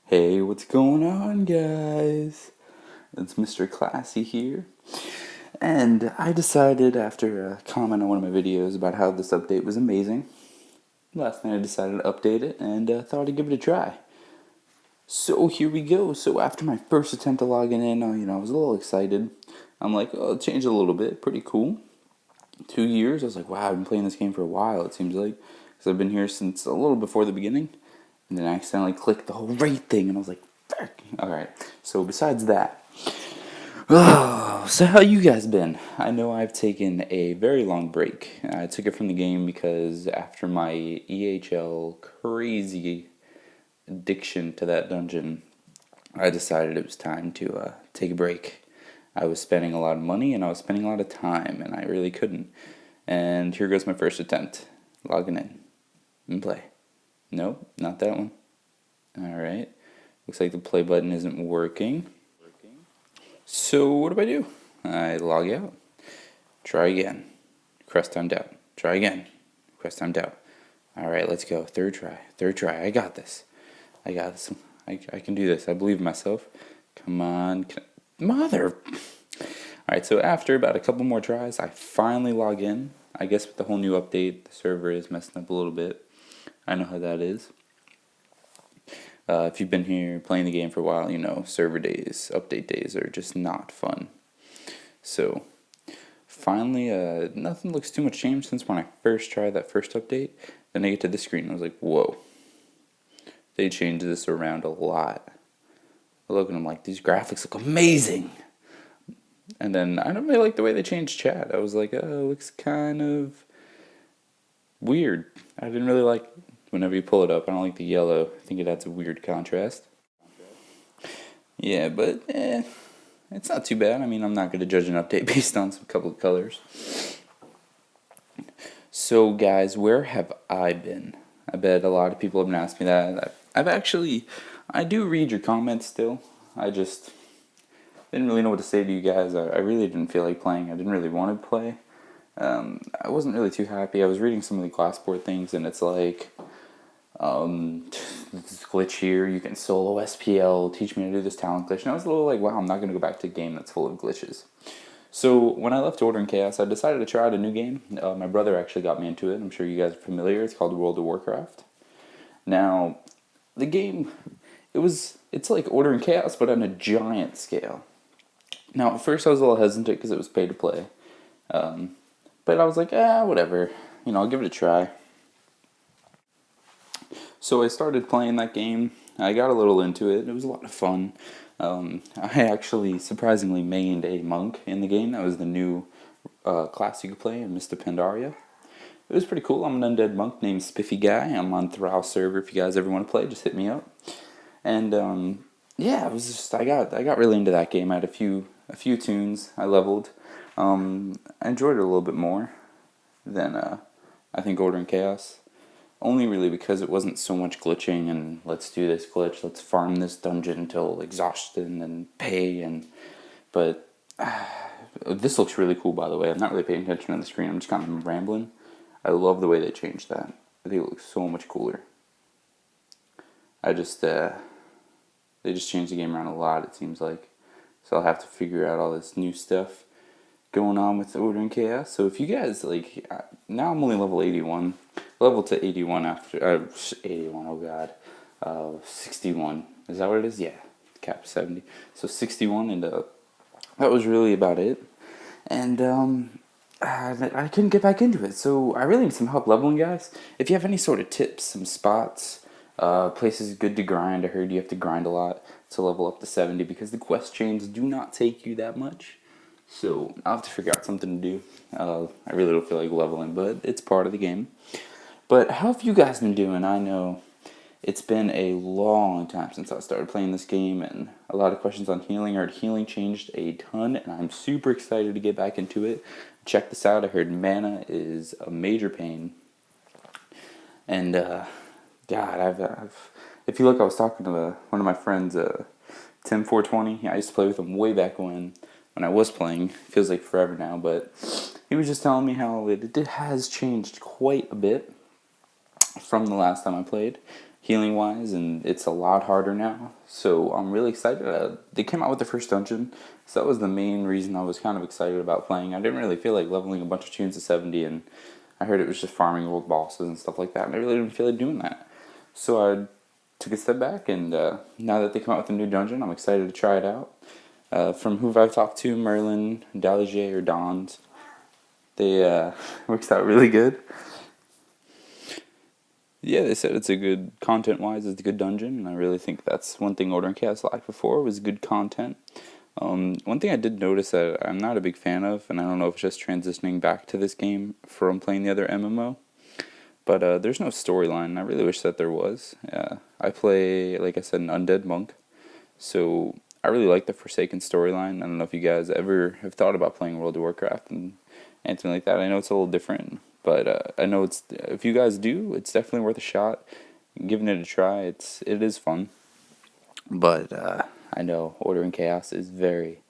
Hey, what's going on, guys? It's Mr. Classy here. And I decided after a comment on one of my videos about how this update was amazing, last night I decided to update it and thought I'd give it a try. So here we go. So after my first attempt at logging in, I was a little excited. I'm like, oh, it changed a little bit. Pretty cool. 2 years. I was like, wow, I've been playing this game for a while, it seems like. Because I've been here since a little before the beginning. And then I accidentally clicked the whole rate thing, and I was like, fuck. Alright, so besides that, so how you guys been? I know I've taken a very long break. I took it from the game because after my EHL crazy addiction to that dungeon, I decided it was time to take a break. I was spending a lot of money and I was spending a lot of time, and I really couldn't. And here goes my first attempt, logging in and play. Nope, not that one. Alright, looks like the play button isn't working. So what do? I log out. Try again. Crest timed out. Try again. Crest timed out. Alright, let's go. Third try. I got this. I can do this. I believe in myself. Come on. Mother. Alright, so after about a couple more tries, I finally log in. I guess with the whole new update, the server is messing up a little bit. I know how that is. If you've been here playing the game for a while, you know server days, update days are just not fun. So, finally, nothing looks too much changed since when I first tried that first update. Then I get to this screen and I was like, whoa. They changed this around a lot. I look and I'm like, these graphics look amazing. And then I don't really like the way they changed chat. I was like, oh, it looks kind of weird. I didn't really like whenever you pull it up. I don't like the yellow. I think it adds a weird contrast. Yeah, but it's not too bad. I mean, I'm not going to judge an update based on some couple of colors. So, guys, where have I been? I bet a lot of people have been asking me that. I do read your comments still. I just didn't really know what to say to you guys. I really didn't feel like playing. I didn't really want to play. I wasn't really too happy. I was reading some of the Glassport things, and it's like, this glitch here, you can solo SPL, teach me to do this talent glitch. And I was a little like, wow, I'm not going to go back to a game that's full of glitches. So when I left Order and Chaos, I decided to try out a new game. My brother actually got me into it. I'm sure you guys are familiar. It's called World of Warcraft. Now, the game, it's like Order and Chaos, but on a giant scale. Now, at first I was a little hesitant because it was pay to play. But I was like, whatever. I'll give it a try. So I started playing that game. I got a little into it. It was a lot of fun. I actually surprisingly mained a monk in the game. That was the new class you could play in Mr. Pandaria. It was pretty cool. I'm an undead monk named Spiffy Guy. I'm on Thrall server. If you guys ever want to play, just hit me up. And yeah, it was just I got really into that game. I had a few tunes. I leveled. I enjoyed it a little bit more than I think Order and Chaos. Only really because it wasn't so much glitching and let's do this glitch, let's farm this dungeon until exhaustion and pay but this looks really cool, by the way. I'm not really paying attention to the screen, I'm just kind of rambling. I love the way they changed that. I think it looks so much cooler. They just changed the game around a lot, it seems like. So I'll have to figure out all this new stuff going on with Order and Chaos. So if you guys now I'm only level 81. Level to 81 after 81. Oh god, 61. Is that what it is? Yeah, cap 70. So 61, and that was really about it. And I couldn't get back into it. So I really need some help leveling, guys. If you have any sort of tips, some spots, places good to grind. I heard you have to grind a lot to level up to 70 because the quest chains do not take you that much. So I'll have to figure out something to do. I really don't feel like leveling, but it's part of the game. But how have you guys been doing? I know it's been a long time since I started playing this game, and a lot of questions on healing. I heard healing changed a ton, and I'm super excited to get back into it. Check this out. I heard mana is a major pain. And, God, if you look, I was talking to one of my friends, Tim420. I used to play with him way back when I was playing. Feels like forever now, but he was just telling me how it has changed quite a bit from the last time I played. healing wise, and it's a lot harder now. So I'm really excited. They came out with the first dungeon, so that was the main reason I was kind of excited about playing. I didn't really feel like leveling a bunch of tunes to 70, and I heard it was just farming old bosses and stuff like that, and I really didn't feel like doing that. So I took a step back, and now that they come out with a new dungeon, I'm excited to try it out. From who I've talked to, Merlin, Daliger, or Dons, they works out really good. Yeah, they said it's a good content-wise. It's a good dungeon, and I really think that's one thing Order and Chaos lacked before was good content. One thing I did notice that I'm not a big fan of, and I don't know if it's just transitioning back to this game from playing the other MMO, but there's no storyline. I really wish that there was. I play, like I said, an undead monk, so I really like the Forsaken storyline. I don't know if you guys ever have thought about playing World of Warcraft and anything like that. I know it's a little different, but I know it's if you guys do, it's definitely worth a shot. Giving it a try, it is fun. But I know Order and Chaos is very,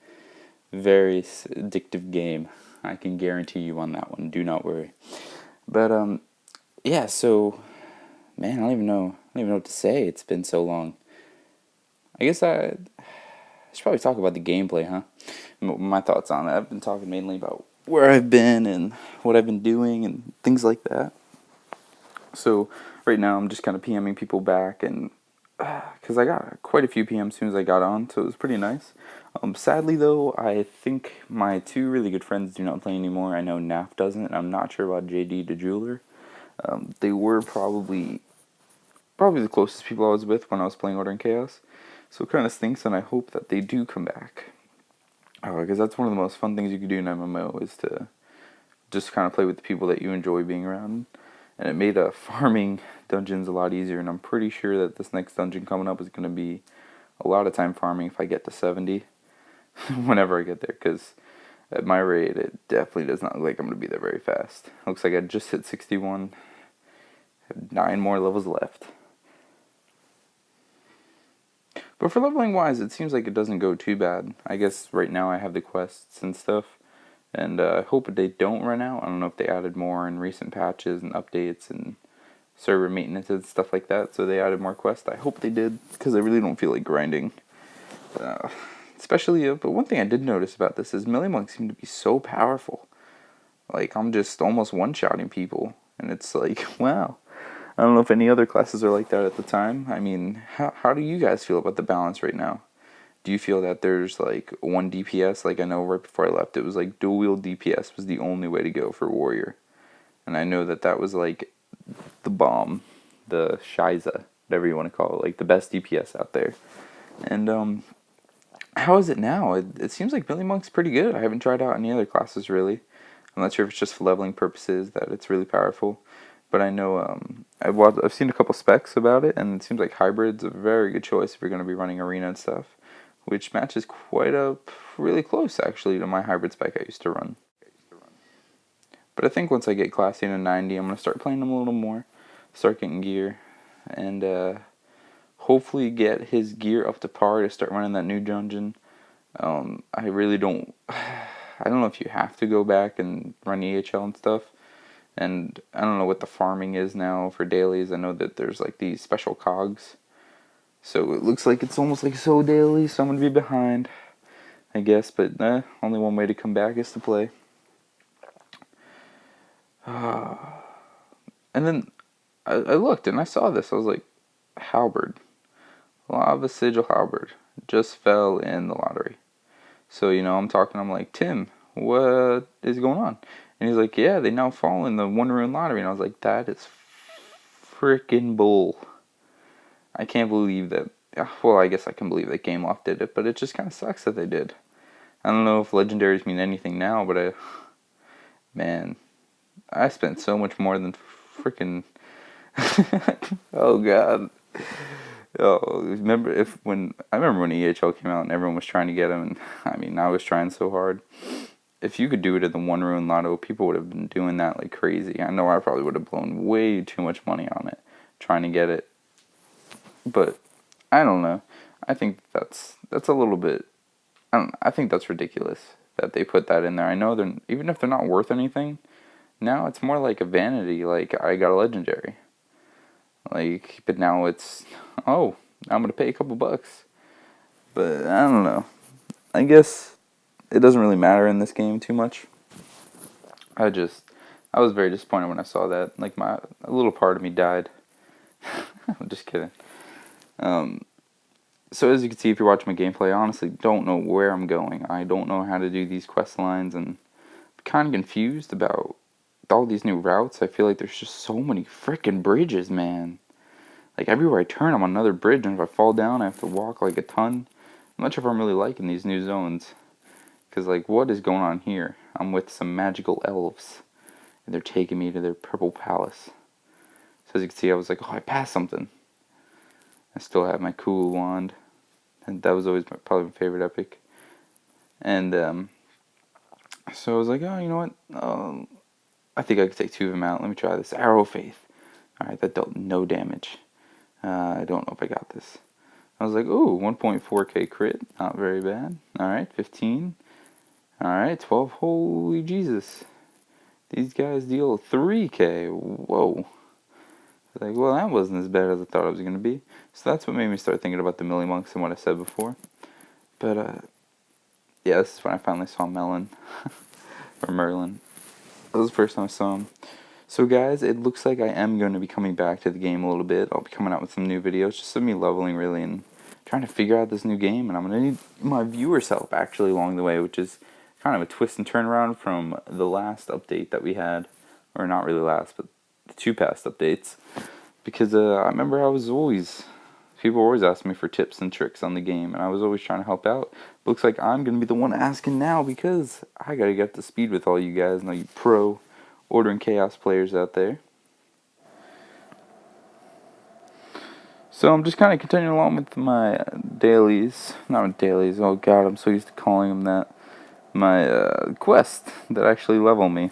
very addictive game. I can guarantee you on that one. Do not worry. But yeah. So, man, I don't even know what to say. It's been so long. I guess I should probably talk about the gameplay, huh? My thoughts on it. I've been talking mainly about where I've been and what I've been doing and things like that. So right now I'm just kind of PMing people back, and because I got quite a few PMs as soon as I got on, so it was pretty nice. Sadly though, I think my two really good friends do not play anymore. I know Naf doesn't, and I'm not sure about JD the Jeweler. They were probably the closest people I was with when I was playing Order and Chaos, so it kind of stinks, and I hope that they do come back. Because that's one of the most fun things you can do in MMO is to just kind of play with the people that you enjoy being around. And it made farming dungeons a lot easier, and I'm pretty sure that this next dungeon coming up is going to be a lot of time farming if I get to 70, whenever I get there, because at my rate, it definitely does not look like I'm going to be there very fast. Looks like I just hit 61, have 9 more levels left. But for leveling wise, it seems like it doesn't go too bad. I guess right now I have the quests and stuff, and I hope they don't run out. I don't know if they added more in recent patches and updates and server maintenance and stuff like that, so they added more quests. I hope they did, because I really don't feel like grinding. Especially, but one thing I did notice about this is melee monks seem to be so powerful. Like, I'm just almost one-shotting people, and it's like, wow. I don't know if any other classes are like that at the time. I mean, how do you guys feel about the balance right now? Do you feel that there's like one DPS? Like, I know right before I left, it was like dual wield DPS was the only way to go for warrior. And I know that was like the bomb, the Shiza, whatever you want to call it, like the best DPS out there. And how is it now? It seems like melee monk's pretty good. I haven't tried out any other classes really. I'm not sure if it's just for leveling purposes that it's really powerful. But I know I've seen a couple specs about it, and it seems like hybrid's a very good choice if you're going to be running arena and stuff, which matches quite up really close actually to my hybrid spec I used to run. But I think once I get classy into 90, I'm going to start playing him a little more, start getting gear, and hopefully get his gear up to par to start running that new dungeon. I really don't. I don't know if you have to go back and run EHL and stuff. And I don't know what the farming is now for dailies. I know that there's like these special cogs. So it looks like it's almost like so daily, so I'm going to be behind, I guess. But only one way to come back is to play. And then I looked and I saw this. I was like, Halberd. Lava Sigil Halberd just fell in the lottery. So, I'm like, Tim, what is going on? And he's like, yeah, they now fall in the one rune lottery. And I was like, that is freaking bull. I can't believe that. Well, I guess I can believe that Gameloft did it, but it just kind of sucks that they did. I don't know if legendaries mean anything now, but man, I spent so much more than freaking. Oh God. Oh, I remember when EHL came out and everyone was trying to get him, and I mean, I was trying so hard. If you could do it at the one rune lotto, people would have been doing that like crazy. I know I probably would have blown way too much money on it trying to get it. But I don't know. I think that's a little bit. I think that's ridiculous that they put that in there. I know they're even if they're not worth anything. Now it's more like a vanity. Like I got a legendary. Like, but now it's, oh, I'm gonna pay a couple bucks. But I don't know. I guess it doesn't really matter in this game too much. I was very disappointed when I saw that. Like, a little part of me died. I'm just kidding. Um, so as you can see, if you're watching my gameplay, I honestly don't know where I'm going. I don't know how to do these quest lines, and I'm kind of confused about all these new routes. I feel like there's just so many freaking bridges, man. Like, everywhere I turn, I'm on another bridge, and if I fall down, I have to walk like a ton. I'm not sure if I'm really liking these new zones. Because, like, what is going on here? I'm with some magical elves, and they're taking me to their purple palace. So as you can see, I was like, oh, I passed something. I still have my cool wand. And that was always probably my favorite epic. And, so I was like, oh, you know what? I think I could take 2 of them out. Let me try this. Arrow of Faith. Alright, that dealt no damage. I don't know if I got this. I was like, ooh, 1.4k crit. Not very bad. Alright, 15. Alright, 12. Holy Jesus. These guys deal 3k. Whoa. Like, well, that wasn't as bad as I thought it was going to be. So that's what made me start thinking about the melee monks and what I said before. But, yeah, this is when I finally saw Melon. Or Merlin. That was the first time I saw him. So, guys, it looks like I am going to be coming back to the game a little bit. I'll be coming out with some new videos, just of me leveling, really, and trying to figure out this new game. And I'm going to need my viewers' help, actually, along the way, which is kind of a twist and turnaround from the last update that we had. Or not really last, but the 2 past updates. Because I remember people were always asking me for tips and tricks on the game, and I was always trying to help out. Looks like I'm going to be the one asking now, because I got to get up to speed with all you guys and all you pro Order and Chaos players out there. So I'm just kind of continuing along with my dailies. Not dailies, oh god, I'm so used to calling them that. My quest that actually level me.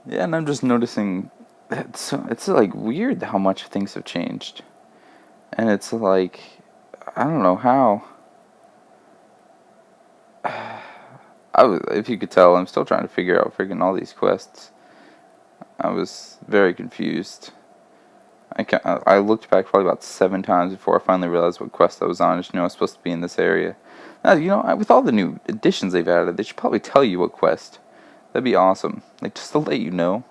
Yeah, and I'm just noticing it's like weird how much things have changed. And it's like, I don't know how. If you could tell, I'm still trying to figure out freaking all these quests. I was very confused. I looked back probably about 7 times before I finally realized what quest I was on. I just knew I was supposed to be in this area. Now, with all the new additions they've added, they should probably tell you what quest. That'd be awesome. Like, just to let you know.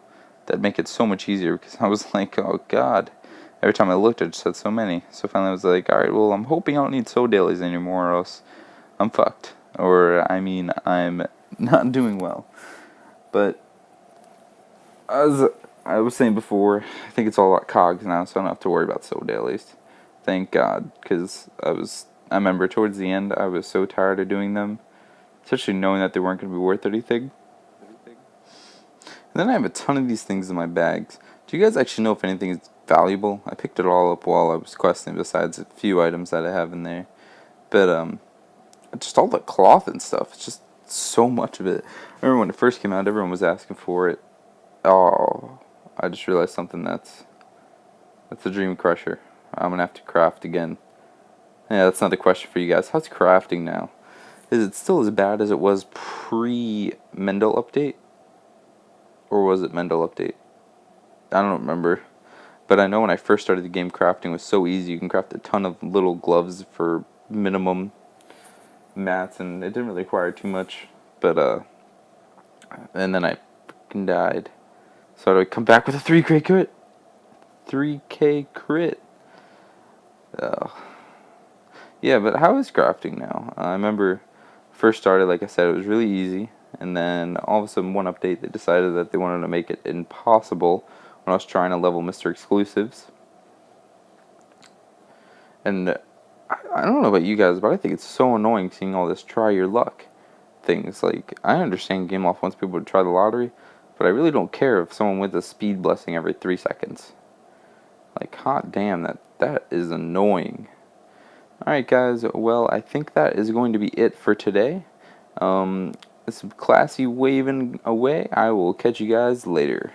That'd make it so much easier, because I was like, oh god. Every time I looked, I just had so many. So finally I was like, alright, well, I'm hoping I don't need soul dailies anymore, or else I'm fucked. Or, I'm not doing well. But, as I was saying before, I think it's all about cogs now, so I don't have to worry about soul dailies. Thank God, because I remember towards the end, I was so tired of doing them, especially knowing that they weren't going to be worth anything. And then I have a ton of these things in my bags. Do you guys actually know if anything is valuable? I picked it all up while I was questing, besides a few items that I have in there. But, just all the cloth and stuff, it's just so much of it. I remember when it first came out, everyone was asking for it. Oh, I just realized something that's a dream crusher. I'm gonna have to craft again. Yeah, that's another question for you guys. How's crafting now? Is it still as bad as it was pre-Mendel update? Or was it Mendel update? I don't remember. But I know when I first started the game, crafting was so easy. You can craft a ton of little gloves for minimum mats, and it didn't really require too much. But, and then I fucking died. So do I come back with a 3k crit? 3k crit. Yeah, but how is crafting now? I remember first started, like I said, it was really easy. And then all of a sudden, one update, they decided that they wanted to make it impossible when I was trying to level Mr. Exclusives. And I don't know about you guys, but I think it's so annoying seeing all this try your luck things. Like, I understand Game Loft wants people to try the lottery, but I really don't care if someone wins a speed blessing every 3 seconds. Like, hot damn, that is annoying. Alright guys, well, I think that is going to be it for today. It's classy waving away. I will catch you guys later.